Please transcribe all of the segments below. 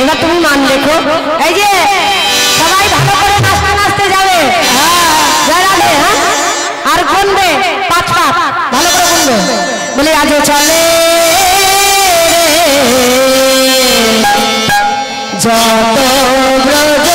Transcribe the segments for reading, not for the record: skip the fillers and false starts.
এবার তুমি মান দেখো এই যে সবাই ভালো করে নাচতে নাচতে যাবে বেড়াবে হ্যাঁ আর গুনবে পাঁচ পাঁচ ভালো করে গুনবে বলে আজ চলে যত ব্রজ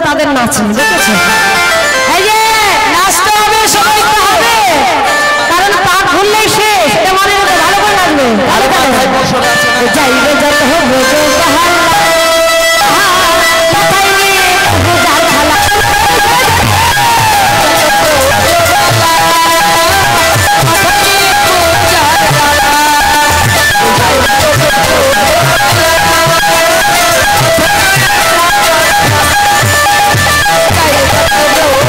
তাদের নাচ দেখেছো এই যে নাচতে হবে সবাইকে হবে কারণ পা খুললেই শেষ এটা মনে রাখবে ভালো করে লাগবে ভালো করে যাইবে যত হবে Oh,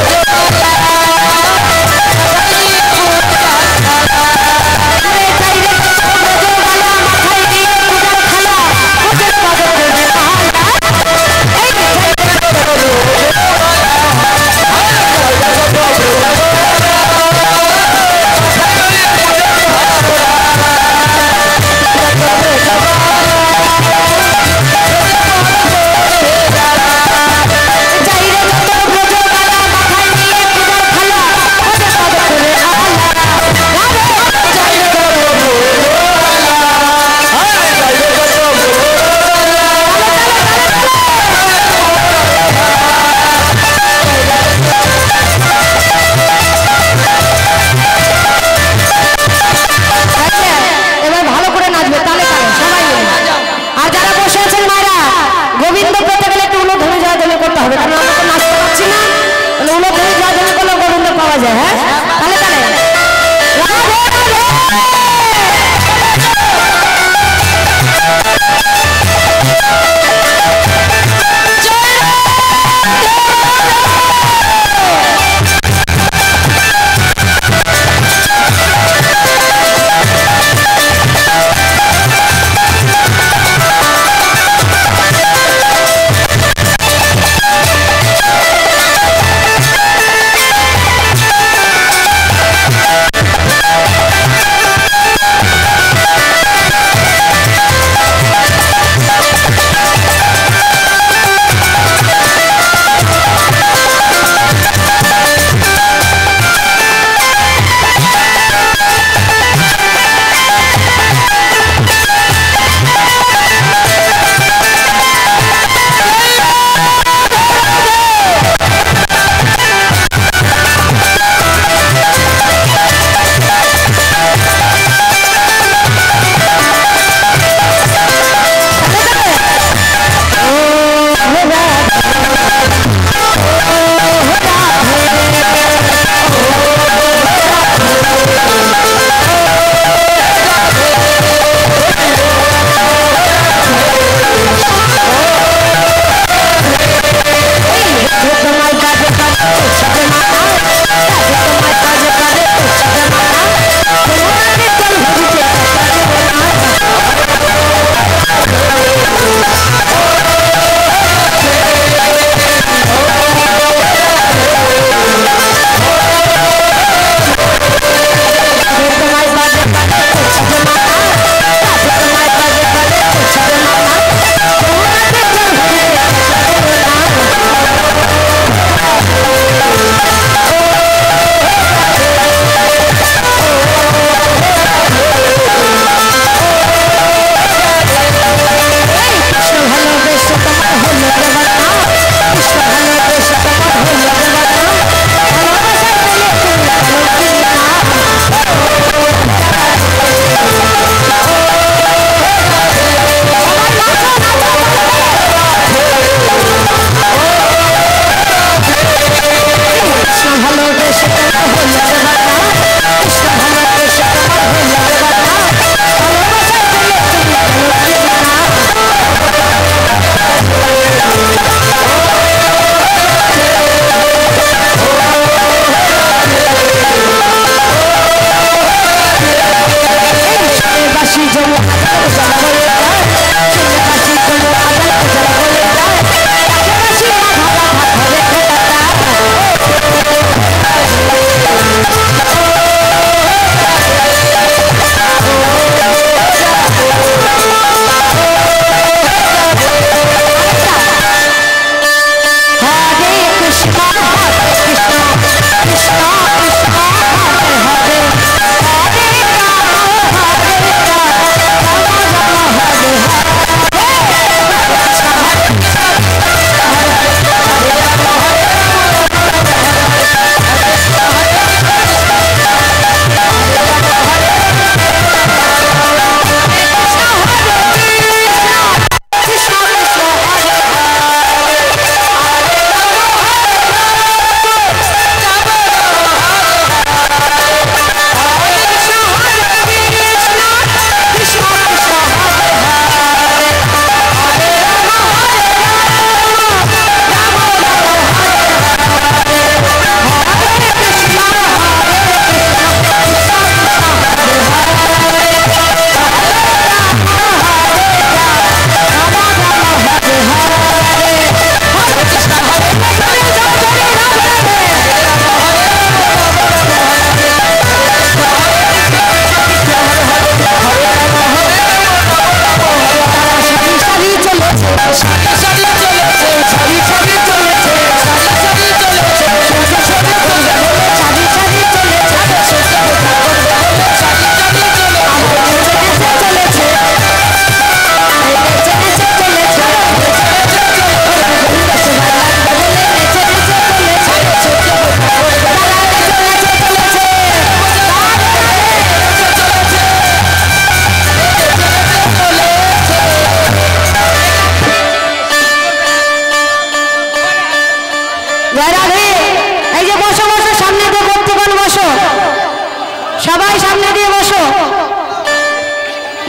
সবাই সামনে দিয়ে বসো।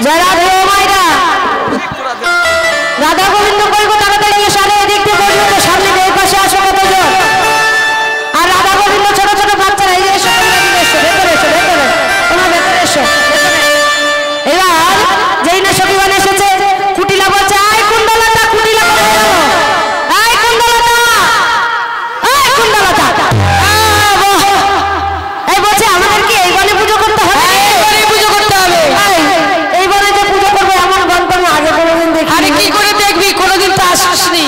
যারা দেও মাইরা রাধা গোবিন্দ কইব তাড়াতাড়ি এসে এদিক দিয়ে বসো, সামনে দিয়ে পাশে আসো কতজন। আর রাধা গোবিন্দ ছোট ছোট বাচ্চারা এই যে এসো, ভেতরে এসো, ভেতরে তোমরা ভেতরে এসো। এবার যেই না সখীগণ এসেছে, কুটিলা বলছে আয় কুণ্ডলতা, কুটিলা আয় কুণ্ডলতা, আয় কুণ্ডলতা। এই বলছে আমাদেরকে এই বনে পুজো করতে হবে, পুজো করতে হবে। এই বনে যে পুজো করবে এমন গল্প আমি আগে কোনোদিন দেখি। আরে কি করে দেখবি, কোনোদিন তো আসিসনি।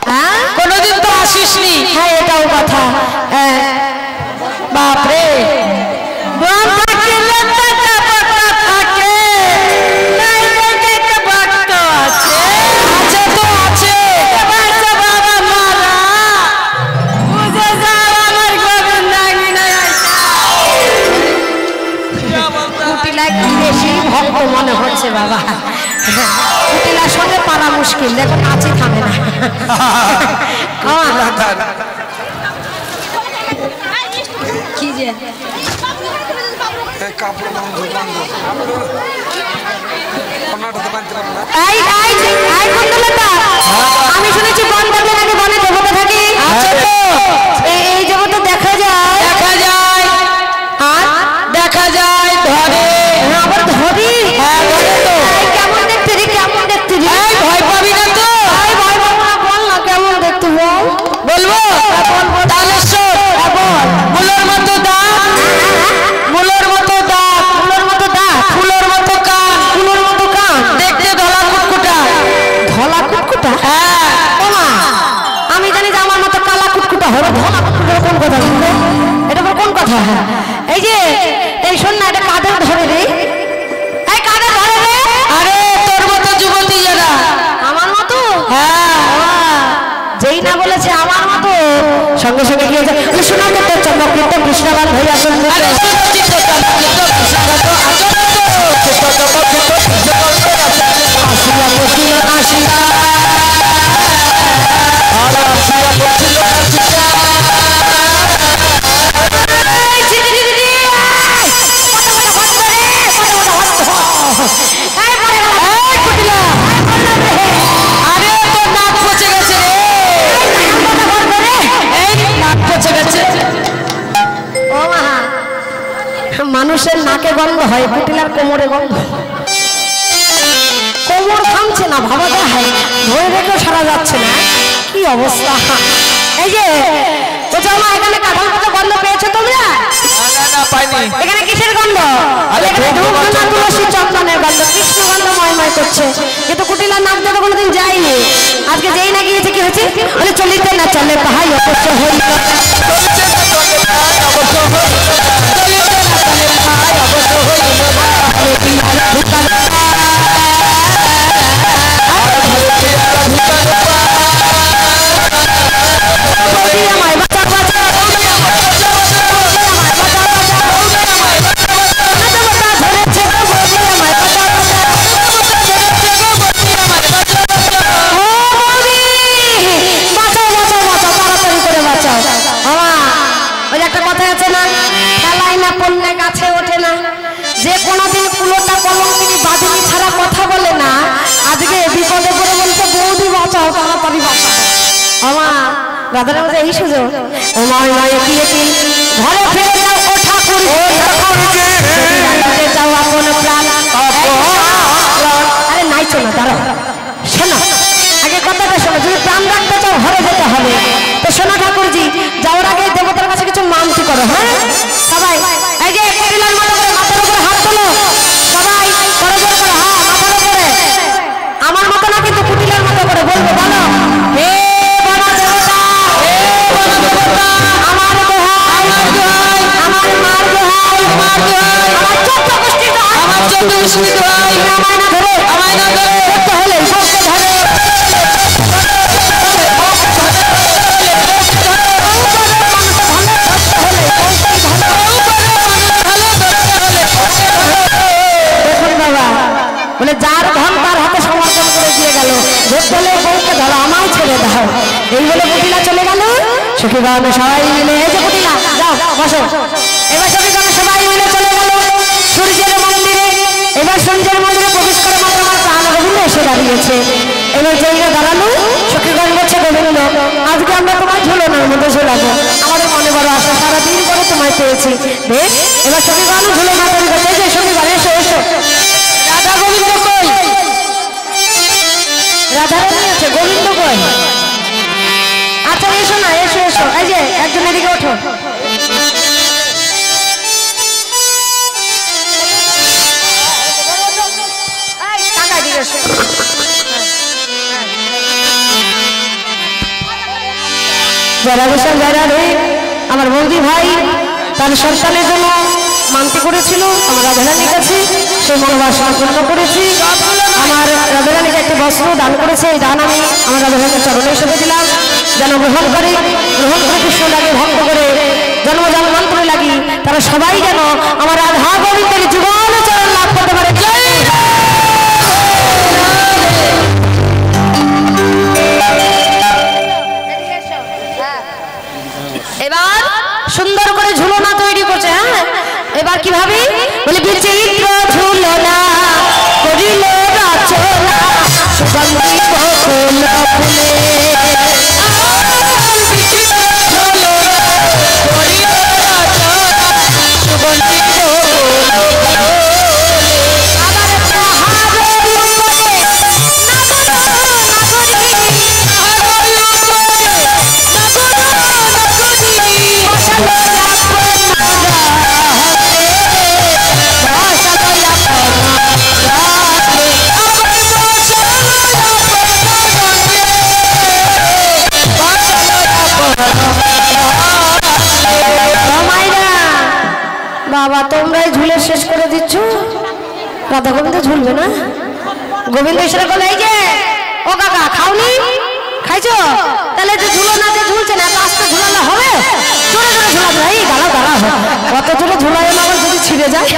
হ্যাঁ কোনোদিন তো আসিসনি। হ্যাঁ এটাও কথা। বাপরে মনে হচ্ছে বাবা, কুটিলার সঙ্গে পারা মুশকিল। দেখো নাচি থামে না। কি যে আমি শুনেছি বন থাকলে নাকি বনে দেবতা থাকে। এই দেবতা দেখা যায়, দেখা যায়, আর দেখা যায় ধরে, আবার ধরি। কেমন দেখতে রে, কেমন দেখতে রে? ভয় পাবি না তো? ভয় পাবো না, বল না কেমন দেখতে বল। বলবো তাহলে মুলোর মতো দাঁত, মুলোর মতো দাঁত, মুলোর মতো দাঁত, ফুলোর মতো কান, ফুলোর মতো কান, দেখতে ধলা কুটকুটা। ধলা কুটকুটা? হ্যাঁ ওমা, আমি জানি যে আমার মতো কালা কুটকুটা হবে। ধলা কুটকুটা কোন কথা শুনবে? এটা কোন কথা? এই যে এই শোন না, এটা কাদের ধরে রে? এই কাদের ধরে রে? আরে তোর মতো যুবতী যারা। আমার মতো? হ্যাঁ যেই না বলেছে আমার মতো সঙ্গে সঙ্গে গিয়ে যায় কৃষ্ণকে তো চমকিত কৃষ্ণবান হয়ে আসুন। আরে চিত্ত চমকিত কৃষ্ণগত আচরণ চিত্ত চমকিত আসিয়া বসিল আসিয়া আর আসিয়া বসিল আসিয়া। মানুষের নাকে গন্ধ হয়, কুটিলার কোমরে গন্ধ। কোমর থামছে না, ভাবা যায় ধরে রেখেও সারা যাচ্ছে না। কি অবস্থা! এই যে এখানে কাঁঠাল পাতা গন্ধ পেয়েছো তোমরা? এখানে কিসের গন্ধ? তুলসী চন্দনের গন্ধ, কৃষ্ণ গন্ধ ময়ময় করছে। কিন্তু কুটিলার নাক দিয়ে কোনোদিন যায়নি। আজকে যেই না গিয়েছে কি হয়েছে? চলিতে না চলে পাহাই অবশ্য হইল, যে কোনোদিন কুলোটা কলঙ্কিনী বাদিনী ছাড়া কথা বলে না, আজকে বিপদে পড়ে বলতে বৌদি বাঁচাও, তাড়াতাড়ি বাঁচাও। আমার রাধার মধ্যে এই সুযোগ, আমার নয় কি ঘরে ফিরে যাও ও ঠাকুর, যাও আপন প্রাণ। আরে নাইছো না, দাঁড়াও শোনো, আগে কথাটা শোনো। যদি প্রাণ রাখতে চাও ঘরে যেতে হবে। তো শোনো ঠাকুরজি, যাওয়ার আগে দেবতার কাছে কিছু মানতি করো। হ্যাঁ সবাই এই যে কুটিলার মতো করে মাথার উপরে হাত তোলো, সবাই করজোর করে। হ্যাঁ মাথার উপরে, আমার মতো না কিন্তু কুটিলার মতো করে বলবো। বলো হে বন দেবতা, হে বন দেবতা, আমার দোহাই, আমার দোহাই, আমার মার দোহাই, আমার দোহাই, আমার 14 গোষ্ঠীর দোহাই, আমার 14 গোষ্ঠীর দোহাই। আমায় না ধরে, আমায় না ধরে করতে হলে সবকে ধরে। বলে যার ধন তার হাতে সমর্পণ করে দিয়ে গেল, বলে বউকে ধরো আমায় ছেড়ে দাও। এই বলে কুটিলা চলে গেল। সখীগণ সবাই মিলে, এই যে কুটিলা যাও বসো, এবার সখীগণ সবাই দাঁড়িয়েছে। এবার জায়গা দাঁড়ানো সখীগণ বলছে গোবিন্দ আজকে আমরা তোমার ঝুলনার মধ্যে ঝুলাবো, আমাদের মনে বড় আশা, সারাদিন করে তোমায় পেয়েছি। বেশ এবার সখীগণ ঝুলনা তৈরি করতে যে সখীগণ এসো এসো। রাধা গোবিন্দ কই? রাধা রানী আছে, গোবিন্দ কই? আচ্ছা এসো না, এসো এসো। এই যে একজন এদিকে ওঠো। আমার বৌদি ভাই তার সন্তানের জন্য মানতে করেছিল আমার রাধারানীর কাছে, সেই মনোবাসনা পূর্ণ করেছি। আমার রাধারানীকে একটি বস্ত্র দান করেছে, এই দান আমি আমার রাধারানীর চরণে হিসেবে দিলাম, যেন গ্রহণ করে কৃষ্ণ লাগে ভক্ত করে জন্ম জন্মান্তরে লাগি তারা সবাই যেন আমার রাধা গোবিন্দের জীবন চরণ লাভ করতে পারে। এবার সুন্দর করে ঝুলনা তৈরি করছে। হ্যাঁ এবার কিভাবে বলে বিচিত্র ঝুলনা করিল রচনা সুগন্ধি বকুল ফুলে। বাবা তোমরাই ঝুলে শেষ করে দিচ্ছ, রাধা গোবিন্দ ঝুলবে না? গোবিন্দ এসে বলে এই যে ও কাকা খাওনি, খাইছো? তাহলে যে ঝুলো না যে ঝুলছে না, এত আস্তে ঝুলালে হবে? জোরে জোরে ঝুলাবে। এই দাঁড়াও দাঁড়াও, কত জোরে ঝুলাবে না, আমার যদি ছিঁড়ে যায়,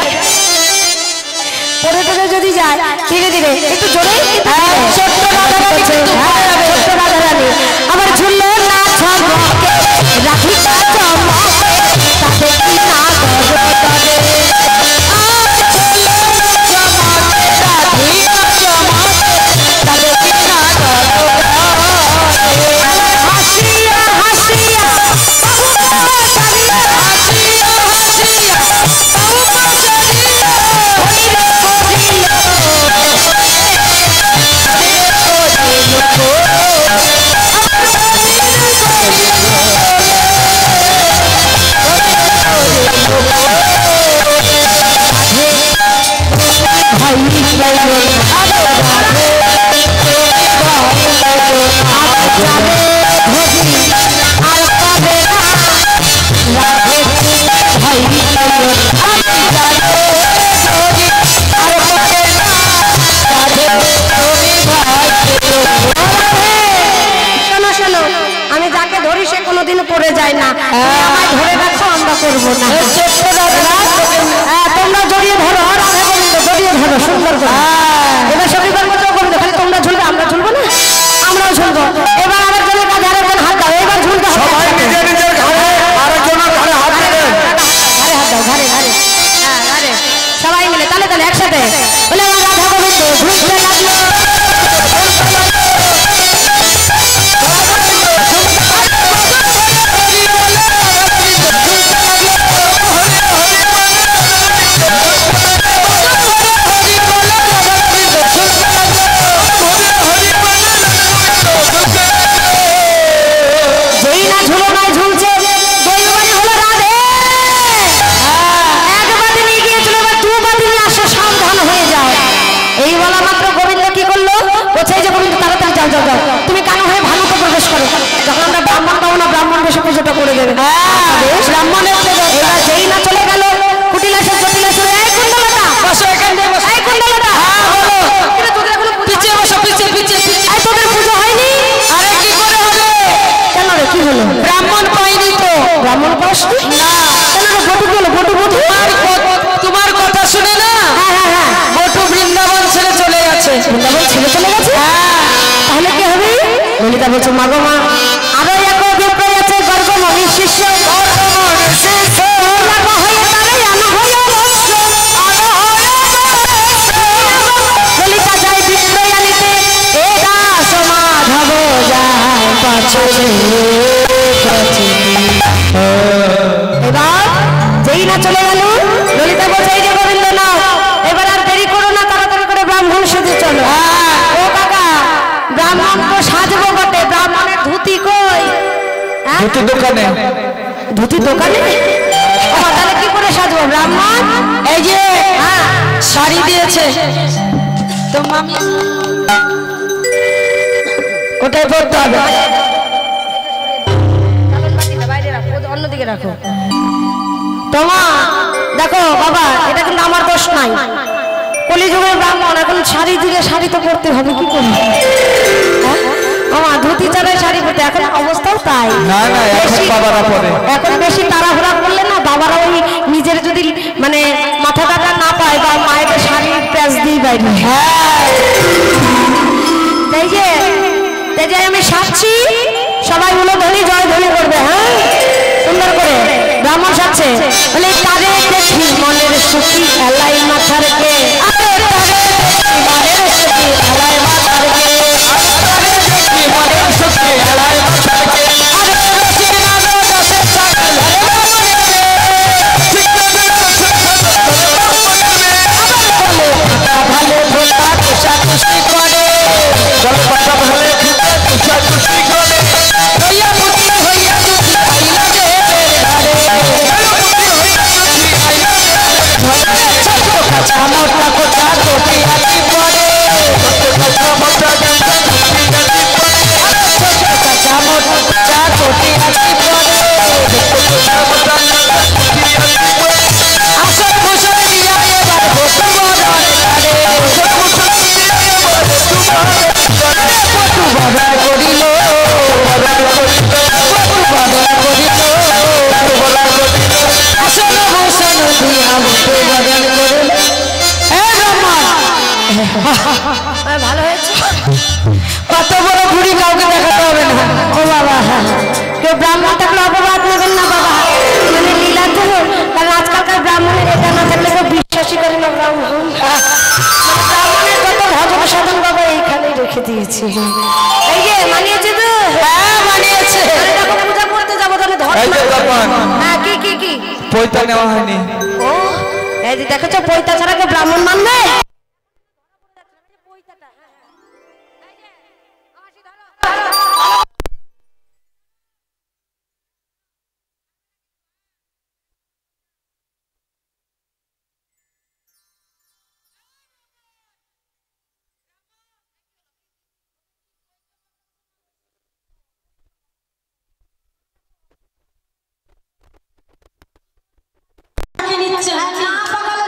পরে পরে যদি যায় ধীরে ধীরে একটু জোরে। ছোট্ট রাধারানী, ছোট্ট রাধারানী আমার ঝুললো না ছমকে রাখি চমকে তাতে কি না পড়ে যায় না, আমায় ধরে রাখো, আমরা করবো না। তোমরা জড়িয়ে ধরো, রাধা গোবিন্দ জড়িয়ে ধরো সুন্দর করে। এবার সবই করবো খালি তোমরা ঝুলবে, আমরা ঝুলবো না? আমরাও ঝুলবো। এবার আরেকজনের কাঁধে আরেকজন হাত দাও, এবার ঝুলতে হবে। ঘাড়ে ঘাড়ে সবাই মিলে তাহলে তাহলে একসাথে বলে আমার রাধা গোবিন্দ ঝুলতে লাগলো। তুমি কানো হয়ে ভানুকে প্রবেশ করো, যখন আমরা ব্রাহ্মণ পাবো না ব্রাহ্মণ বেশে পুজোটা করে দেবে। ব্রাহ্মণের এবার যেই না চলে গেল কুটিলাসের জটিলাসের এই কুণ্ডলতা বসো এখানে, এই কুণ্ডলতা তোদের এখনো পিছিয়ে বসো, পিছিয়ে পিছিয়ে এই তোদের পুজো হয়নি? আরে কি করে হবে? কেন রে কি হলো? ব্রাহ্মণ পাইনি তো। ব্রাহ্মণ পাসনি না কেন রে? বটু গেল, বটু বটু তোমার কথা শুনে না। হ্যাঁ হ্যাঁ হ্যাঁ বটু বৃন্দাবন ছেড়ে চলে গেছে। বৃন্দাবন ছেড়ে চলে গেছে? তাহলে কি হবে? ললিতা বলছে মাগো মা আরো এক বিপ্রয় আছে গর্গমণি শিষ্য, ললিতা যায় বিপ্রয় আনিতে ধুতি দোকানে। ধুতি দোকানে? তাহলে কি করে সাজবো ব্রাহ্মণ? এই যে শাড়ি দিয়েছে তো মামি, ওটাই পড়তে হবে। অন্যদিকে রাখো। তোমা দেখো বাবা, এটা কিন্তু আমার দোষ নাই, কলিযুগের ব্রাহ্মণ, এখন শাড়ি দিলে শাড়ি তো পরতে হবে, কি করবো? ধুতি ছাড়াই শাড়ি পরতে, এখন অবস্থাও তাই। এখন বেশি তাড়াহুড়া করলে না বাবারা ওই নিজের যদি মানে মাথা কাটা না পায় বা মায়ের শাড়ির প্যাচ দিয়ে বাইরে। তাই যে আমি সাজছি, সবাই হলো ধনী জয় ধনী করবে। হ্যাঁ, সুন্দর করে ব্রাহ্মণ সাজছে বলে তারে দেখি মনের সুখী এলাই মাথার কে, মনের সুখী এলাই মাথার কে, মনের সুখী এলাই মাথার কে, ভালো ভোলা তুষা তুষি করে, কথা ভালো তুষা তুষি করে, হইয়া মুতি হইয়া দুধি আইলা দে কাঁচা মোটা কোটা তোটি আটি পড়ে, কাঁচা মোটা কোটা তোটি আটি পড়ে, আসল ভূষণ দিয়া এবার বসু বদন করিল, আসল ভূষণ দিয়া বসু বদন করিল। ভালো হয়েছে, কত বড় বুড়ি কাউকে দেখাতে হবে না। ও বাবা, কেউ ব্রাহ্মণ থাকলে অপবাদ নেবেন না বাবা, মানে লীলা তো, কারণ আজকালকার ব্রাহ্মণের এটা না থাকলে কেউ বিশ্বাসই করে না। ব্রাহ্মণের কত ভজন সাধন বাবা এইখানেই রেখে দিয়েছি। এই যে মানিয়েছে তো? হ্যাঁ মানিয়েছে। পূজা করতে যাবো তাহলে ধর। হ্যাঁ কি কি কি পয়তা নেওয়া হয়নি। ও এই যে দেখেছো, পয়তা ছাড়া কেউ ব্রাহ্মণ মানবে?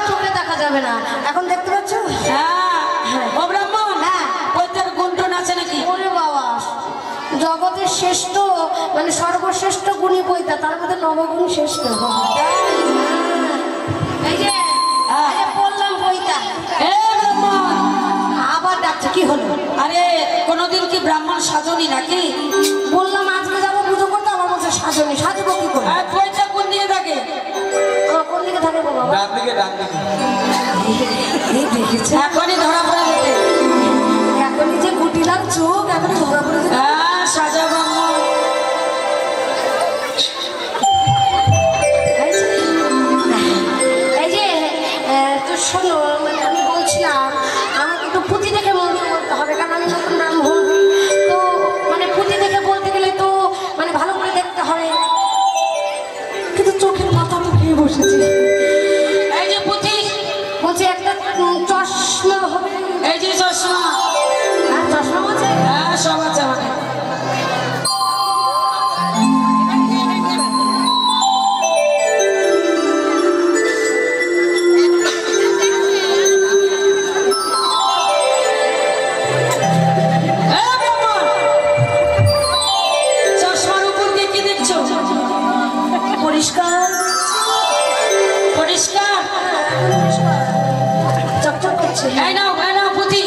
চোখে দেখা যাবে না, এখন দেখতে পাচ্ছ? জগতের শ্রেষ্ঠ মানে সর্বশ্রেষ্ঠ গুণী পৈতা, তার মধ্যে নবগুণ শ্রেষ্ঠ। এই যে বললাম পৈতা, আবার ডাকছে, কি হলো? আরে কোনদিন কি ব্রাহ্মণ সাজনি নাকি? বললাম আজকে যাবো পুজো করতে, আমার বলছে সাজনি। সাজবো কি করে? পৈতা কোন দিকে থাকে? কোন দিকে থাকে বাবা? ডান দিকে, ডান দিকে। এখনই ধরা পড়ে যেতে, এখনই যে কুটিলাম চোখ, এখনই ধরা পড়ে যেতে। সাজা ব্রাহ্মণ। এই যে তো শোনো, মানে আমি বলছিলাম আমাকে একটু পুঁথি দেখে মন্ত্র করতে হবে, কারণ আমি নতুন ব্রাহ্মণ তো, মানে পুঁথি দেখে বলতে গেলে তো মানে ভালো করে দেখতে হবে, কিন্তু চোখের মাথা তো খেয়ে বসেছে। এই যে পুঁথি বলছি একটা চশমা হবে। এই যে চশমা। হ্যাঁ চশমা আছে। হ্যাঁ সব আছে আমাদের। চশমার উপর দিয়ে কি দেখছো? পরিষ্কার পরিষ্কার চকচক করছে। এই নাও পুঁথি।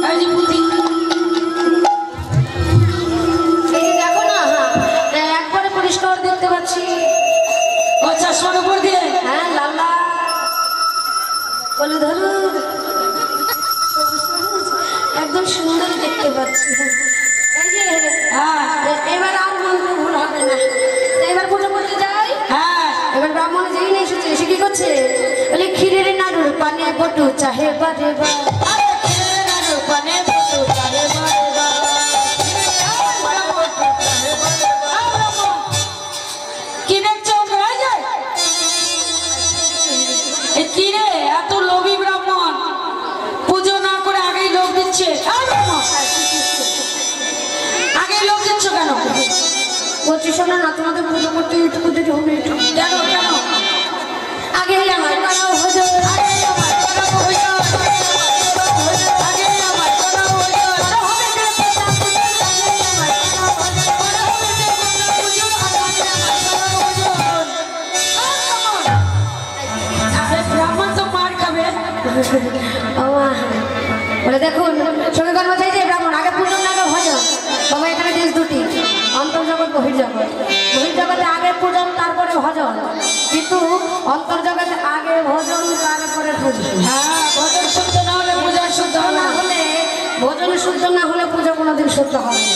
এই যে পুঁথি, এই দেখো না, হ্যাঁ একবারে পরিষ্কার দেখতে পাচ্ছি। ও চশমার উপর দিয়ে? হ্যাঁ লালা বলে ধরো, একদম সুন্দর দেখতে পাচ্ছি। এই যে এবার আর মন্ত্র ভুল হবে না, এবার পুজো করতে যাই। হ্যাঁ এবার ব্রাহ্মণ যেই নিয়ে এসেছে, সে কি করছে বলে ক্ষীরের নাড়ুর পানে বটু চাহে বারে বা, নাড়ুর পানে বটু চাহে বারে বা, বলছি শোনো না, তোমাদের পুজো করতে একটু দিতে হবে একটু। কেন কেন আগে আমার করাও হুজুর, আগে আমার করাবো হুজুর, আগে আমার করাবো হুজুর, আরে ব্রাহ্মণ তো মার খাবে। বলে দেখুন সঙ্গে কর্ম চাইছে ব্রাহ্মণ, আগে পূজন আগে ভজন। বাবা এখানে দেশ দুটি, অন্তর্জগৎ বহির্জগৎ। বহির্জগতে আগে পূজন তারপরে ভজন, কিন্তু অন্তর্জগতে আগে ভজন তারপরে পূজন। হ্যাঁ, ভজন শুদ্ধ না হলে পূজা শুদ্ধ হবে না না। হলে ভজন শুদ্ধ না হলে পূজা কোনোদিন শুদ্ধ হবে না।